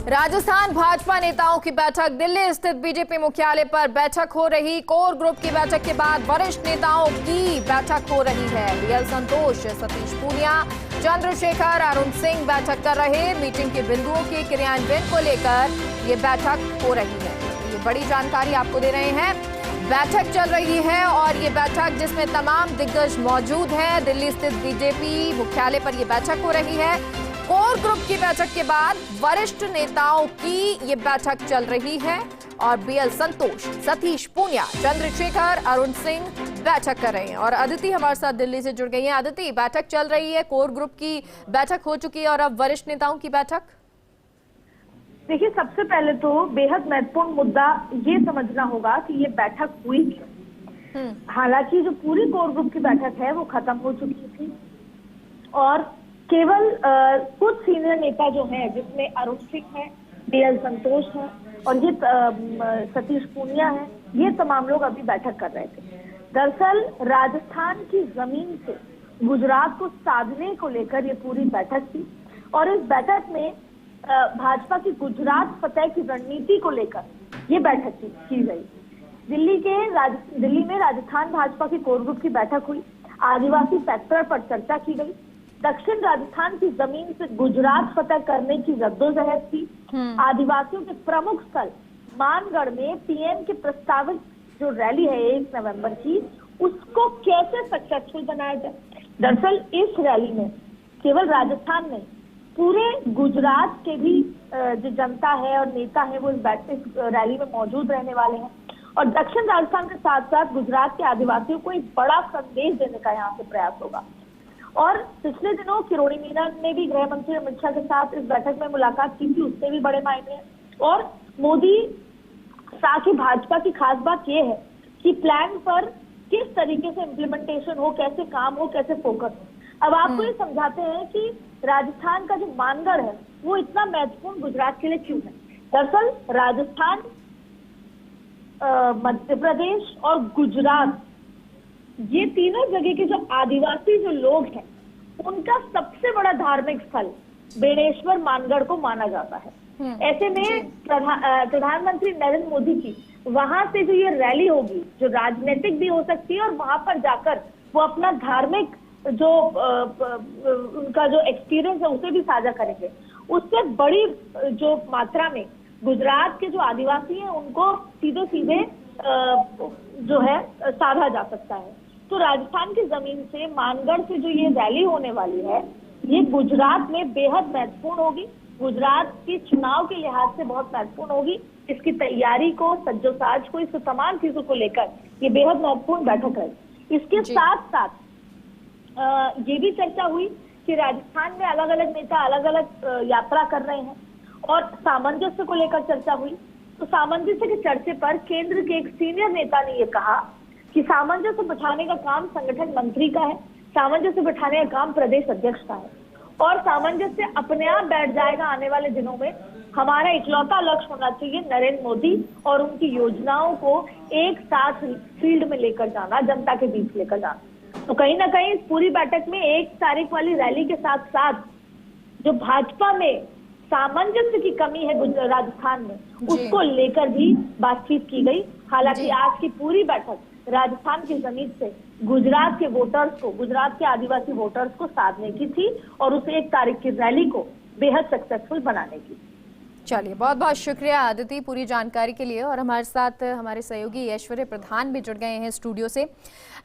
राजस्थान भाजपा नेताओं की बैठक। दिल्ली स्थित बीजेपी मुख्यालय पर बैठक हो रही। कोर ग्रुप की बैठक के बाद वरिष्ठ नेताओं की बैठक हो रही है। बीएल संतोष, सतीश पूनिया, चंद्रशेखर, अरुण सिंह बैठक कर रहे। मीटिंग के बिंदुओं के क्रियान्वयन को लेकर ये बैठक हो रही है। ये बड़ी जानकारी आपको दे रहे हैं। बैठक चल रही है और ये बैठक जिसमें तमाम दिग्गज मौजूद हैं। दिल्ली स्थित बीजेपी मुख्यालय पर ये बैठक हो रही है। कोर ग्रुप की बैठक के बाद वरिष्ठ नेताओं की ये बैठक चल रही है और बीएल संतोष, सतीश पूनिया, चंद्रशेखर, अरुण सिंह बैठक कर रहे हैं। और अदिति हमारे साथ दिल्ली से जुड़ गई हैं। अदिति, बैठक चल रही है, कोर ग्रुप की बैठक हो चुकी है और अब वरिष्ठ नेताओं की बैठक। देखिए, सबसे पहले तो बेहद महत्वपूर्ण मुद्दा ये समझना होगा कि ये बैठक हुई क्यों। हालांकि जो पूरी कोर ग्रुप की बैठक है वो खत्म हो चुकी थी और केवल कुछ सीनियर नेता जो हैं, जिसमें अरुण सिंह है, बीएल संतोष है और ये सतीश पूनिया है, ये तमाम लोग अभी बैठक कर रहे थे। दरअसल राजस्थान की जमीन से गुजरात को साधने को लेकर ये पूरी बैठक थी और इस बैठक में भाजपा की गुजरात फतेह की रणनीति को लेकर ये बैठक की गई। दिल्ली में राजस्थान भाजपा की कोर ग्रुप की बैठक हुई। आदिवासी फैक्टर पर चर्चा की गई। दक्षिण राजस्थान की जमीन से गुजरात फतेह करने की जद्दोजहद थी। आदिवासियों के प्रमुख स्थल मानगढ़ में पीएम के प्रस्तावित जो रैली है 1 नवंबर की, उसको कैसे सक्सेसफुल बनाया जाए। दरअसल इस रैली में केवल राजस्थान नहीं, पूरे गुजरात के भी जो जनता है और नेता है वो इस रैली में मौजूद रहने वाले हैं और दक्षिण राजस्थान के साथ साथ गुजरात के आदिवासियों को एक बड़ा संदेश देने का यहाँ से प्रयास होगा। और पिछले दिनों किरोड़ी मीना ने भी गृह मंत्री अमित शाह के साथ इस बैठक में मुलाकात की थी, उससे भी बड़े मायने हैं। और मोदी शाह की भाजपा की खास बात यह है कि प्लान पर किस तरीके से इम्प्लीमेंटेशन हो, कैसे काम हो, कैसे फोकस हो। अब आपको ये समझाते हैं कि राजस्थान का जो मानगढ़ है वो इतना महत्वपूर्ण गुजरात के लिए क्यों है। दरअसल राजस्थान, मध्य प्रदेश और गुजरात, ये तीनों जगह के जो आदिवासी जो लोग हैं उनका सबसे बड़ा धार्मिक स्थल बेणेश्वर मानगढ़ को माना जाता है। ऐसे में प्रधानमंत्री नरेंद्र मोदी की वहां से जो ये रैली होगी, जो राजनीतिक भी हो सकती है और वहां पर जाकर वो अपना धार्मिक जो उनका जो एक्सपीरियंस है उसे भी साझा करेंगे। उससे बड़ी जो मात्रा में गुजरात के जो आदिवासी हैं उनको सीधे जो है साधा जा सकता है। तो राजस्थान की जमीन से मानगढ़ से जो ये रैली होने वाली है, ये गुजरात में बेहद महत्वपूर्ण होगी। गुजरात के चुनाव के लिहाज से बहुत महत्वपूर्ण होगी। इसकी तैयारी को, सज्जोसाज को, इस तमाम चीजों को लेकर ये बेहद महत्वपूर्ण बैठक है। इसके साथ साथ ये भी चर्चा हुई कि राजस्थान में अलग अलग नेता अलग अलग यात्रा कर रहे हैं और सामंजस्य को लेकर चर्चा हुई। तो सामंजस्य के चर्चे पर केंद्र के एक सीनियर नेता ने ये कहा कि सामंजस्य बिठाने का काम संगठन मंत्री का है, सामंजस्य बिठाने का काम प्रदेश अध्यक्ष का है और सामंजस्य अपने आप बैठ जाएगा आने वाले दिनों में। हमारा इकलौता लक्ष्य होना चाहिए नरेंद्र मोदी और उनकी योजनाओं को एक साथ फील्ड में लेकर जाना, जनता के बीच लेकर जाना। तो कहीं ना कहीं इस पूरी बैठक में 1 तारीख वाली रैली के साथ साथ जो भाजपा में सामंजस्य की कमी है राजस्थान में, उसको लेकर भी बातचीत की गई। हालांकि आज की पूरी बैठक राजस्थान की जमीन से गुजरात के वोटर्स को, गुजरात के आदिवासी वोटर्स को साधने की थी और उस 1 तारीख की रैली को बेहद सक्सेसफुल बनाने की। चलिए, बहुत बहुत शुक्रिया अदिति पूरी जानकारी के लिए। और हमारे साथ हमारे सहयोगी ऐश्वर्य प्रधान भी जुड़ गए हैं स्टूडियो से।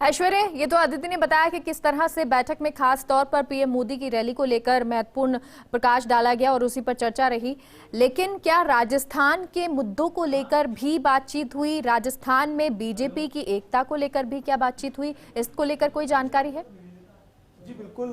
ऐश्वर्य, ये तो अदिति ने बताया कि किस तरह से बैठक में खास तौर पर पीएम मोदी की रैली को लेकर महत्वपूर्ण प्रकाश डाला गया और उसी पर चर्चा रही, लेकिन क्या राजस्थान के मुद्दों को लेकर भी बातचीत हुई? राजस्थान में बीजेपी की एकता को लेकर भी क्या बातचीत हुई? इसको लेकर कोई जानकारी है? जी बिल्कुल,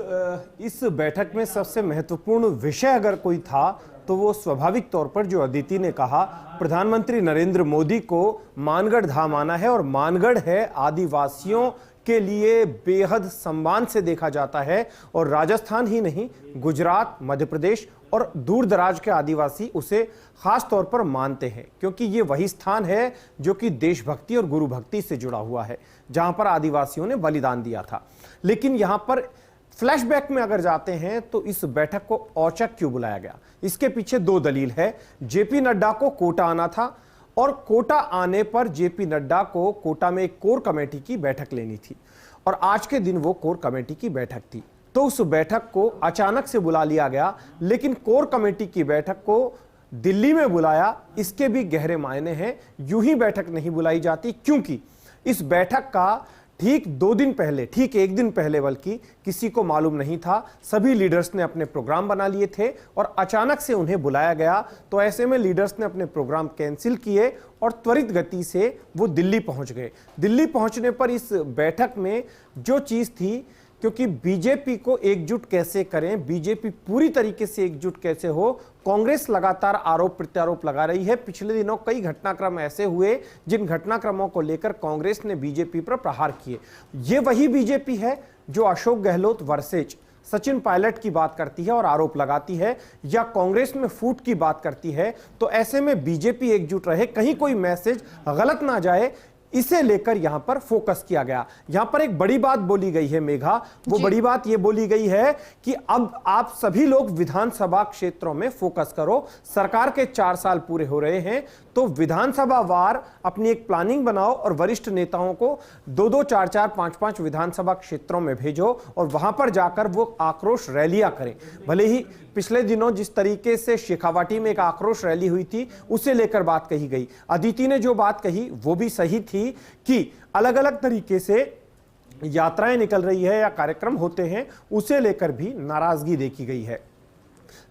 इस बैठक में सबसे महत्वपूर्ण विषय अगर कोई था तो वो स्वाभाविक तौर पर जो अदिति ने कहा, प्रधानमंत्री नरेंद्र मोदी को मानगढ़ धाम आना है और मानगढ़ है आदिवासियों के लिए बेहद सम्मान से देखा जाता है और राजस्थान ही नहीं, गुजरात, मध्य प्रदेश और दूर दराज के आदिवासी उसे खास तौर पर मानते हैं क्योंकि ये वही स्थान है जो कि देशभक्ति और गुरु भक्ति से जुड़ा हुआ है, जहां पर आदिवासियों ने बलिदान दिया था। लेकिन यहां पर फ्लैशबैक में अगर जाते हैं तो इस बैठक को औचक क्यों बुलाया गया, इसके पीछे दो दलील है। जेपी नड्डा को कोटा आना था और कोटा आने पर जेपी नड्डा को कोटा में एक कोर कमेटी की बैठक लेनी थी और आज के दिन वो कोर कमेटी की बैठक थी। तो उस बैठक को अचानक से बुला लिया गया, लेकिन कोर कमेटी की बैठक को दिल्ली में बुलाया, इसके भी गहरे मायने हैं। यूं ही बैठक नहीं बुलाई जाती, क्योंकि इस बैठक का ठीक 2 दिन पहले, ठीक 1 दिन पहले बल्कि, किसी को मालूम नहीं था। सभी लीडर्स ने अपने प्रोग्राम बना लिए थे और अचानक से उन्हें बुलाया गया। तो ऐसे में लीडर्स ने अपने प्रोग्राम कैंसिल किए और त्वरित गति से वो दिल्ली पहुंच गए। दिल्ली पहुंचने पर इस बैठक में जो चीज थी, क्योंकि बीजेपी को एकजुट कैसे करें, बीजेपी पूरी तरीके से एकजुट कैसे हो, कांग्रेस लगातार आरोप प्रत्यारोप लगा रही है। पिछले दिनों कई घटनाक्रम ऐसे हुए जिन घटनाक्रमों को लेकर कांग्रेस ने बीजेपी पर प्रहार किए। ये वही बीजेपी है जो अशोक गहलोत वर्सेज सचिन पायलट की बात करती है और आरोप लगाती है, या कांग्रेस में फूट की बात करती है। तो ऐसे में बीजेपी एकजुट रहे, कहीं कोई मैसेज गलत ना जाए, इसे लेकर यहां पर फोकस किया गया। यहां पर एक बड़ी बात बोली गई है मेघा, वो बड़ी बात यह बोली गई है कि अब आप सभी लोग विधानसभा क्षेत्रों में फोकस करो। सरकार के 4 साल पूरे हो रहे हैं, तो विधानसभा वार अपनी एक प्लानिंग बनाओ और वरिष्ठ नेताओं को 2-2, 4-4, 5-5 विधानसभा क्षेत्रों में भेजो और वहां पर जाकर वो आक्रोश रैलियां करें। भले ही पिछले दिनों जिस तरीके से शेखावाटी में एक आक्रोश रैली हुई थी, उसे लेकर बात कही गई। अदिति ने जो बात कही वो भी सही थी कि अलग अलग तरीके से यात्राएं निकल रही है या कार्यक्रम होते हैं, उसे लेकर भी नाराजगी देखी गई है।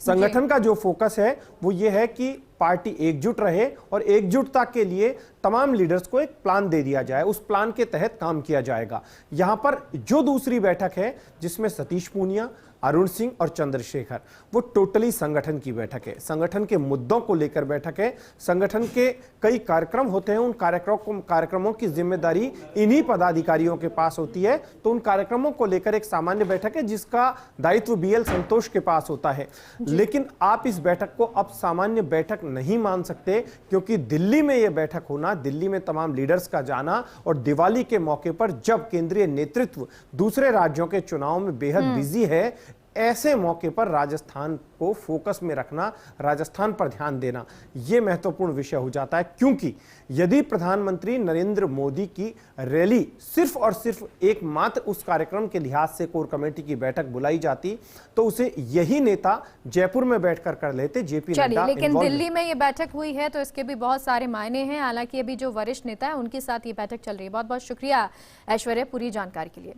संगठन का जो फोकस है वो ये है कि पार्टी एकजुट रहे और एकजुटता के लिए तमाम लीडर्स को एक प्लान दे दिया जाए, उस प्लान के तहत काम किया जाएगा। यहां पर जो दूसरी बैठक है जिसमें सतीश पूनिया, अरुण सिंह और चंद्रशेखर, वो टोटली संगठन की बैठक है, संगठन के मुद्दों को लेकर बैठक है। संगठन के कई कार्यक्रम होते हैं, उन कार्यक्रमों की जिम्मेदारी इन्हीं पदाधिकारियों के पास होती है। तो उन कार्यक्रमों को लेकर एक सामान्य बैठक है जिसका दायित्व बीएल संतोष के पास होता है। लेकिन आप इस बैठक को अब सामान्य बैठक नहीं मान सकते, क्योंकि दिल्ली में यह बैठक होना, दिल्ली में तमाम लीडर्स का जाना और दिवाली के मौके पर जब केंद्रीय नेतृत्व दूसरे राज्यों के चुनाव में बेहद बिजी है, ऐसे मौके पर राजस्थान को फोकस में रखना, राजस्थान पर ध्यान देना, यह महत्वपूर्ण विषय हो जाता है। क्योंकि यदि प्रधानमंत्री नरेंद्र मोदी की रैली सिर्फ और सिर्फ एकमात्र उस कार्यक्रम के लिहाज से कोर कमेटी की बैठक बुलाई जाती, तो उसे यही नेता जयपुर में बैठकर कर लेते, जेपी नड्डा। लेकिन दिल्ली में ये बैठक हुई है तो इसके भी बहुत सारे मायने हैं। हालांकि अभी जो वरिष्ठ नेता है उनके साथ ये बैठक चल रही है। बहुत बहुत शुक्रिया ऐश्वर्या पूरी जानकारी के लिए।